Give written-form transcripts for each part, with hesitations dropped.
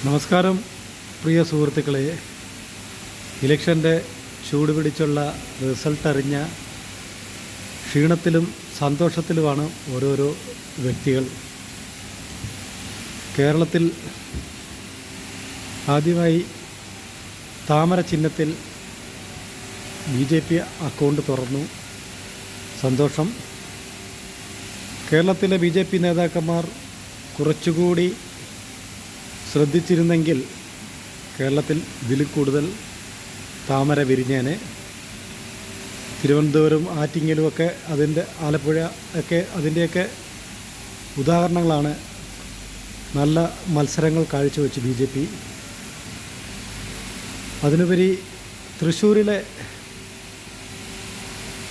നമസ്കാരം പ്രിയ സുഹൃത്തുക്കളെ. ഇലക്ഷൻ്റെ ചൂട് പിടിച്ചുള്ള റിസൾട്ട് അറിഞ്ഞ ക്ഷീണത്തിലും സന്തോഷത്തിലുമാണ് ഓരോരോ വ്യക്തികൾ. കേരളത്തിൽ ആദ്യമായി താമര ചിഹ്നത്തിൽ BJP അക്കൗണ്ട് തുറന്നു. സന്തോഷം. കേരളത്തിലെ BJP നേതാക്കന്മാർ കുറച്ചുകൂടി ശ്രദ്ധിച്ചിരുന്നെങ്കിൽ കേരളത്തിൽ ഇതിൽ കൂടുതൽ താമര വിരിഞ്ഞേനെ. തിരുവനന്തപുരം, ആറ്റിങ്ങലുമൊക്കെ ആലപ്പുഴ ഒക്കെ അതിൻ്റെയൊക്കെ ഉദാഹരണങ്ങളാണ്. നല്ല മത്സരങ്ങൾ കാഴ്ചവെച്ച് BJP. അതിനുപരി തൃശ്ശൂരിലെ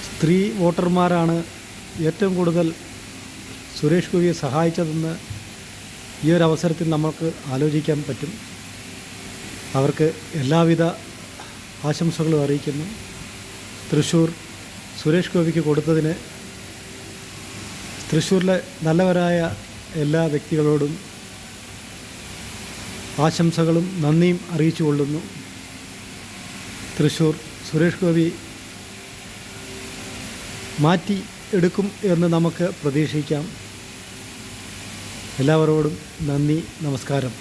സ്ത്രീ വോട്ടർമാരാണ് ഏറ്റവും കൂടുതൽ സുരേഷ് ഗോപിയെ സഹായിച്ചതെന്ന് ഈ ഒരു അവസരത്തിൽ നമുക്ക് ആലോചിക്കാൻ പറ്റും. അവർക്ക് എല്ലാവിധ ആശംസകളും അറിയിക്കുന്നു. തൃശ്ശൂർ സുരേഷ് ഗോപിക്ക് കൊടുത്തതിന് തൃശ്ശൂരിലെ നല്ലവരായ എല്ലാ വ്യക്തികളോടും ആശംസകളും നന്ദിയും അറിയിച്ചു കൊള്ളുന്നു. തൃശ്ശൂർ സുരേഷ് ഗോപി മാറ്റി എടുക്കും എന്ന് നമുക്ക് പ്രതീക്ഷിക്കാം. എല്ലാവരോടും നന്ദി, നമസ്കാരം.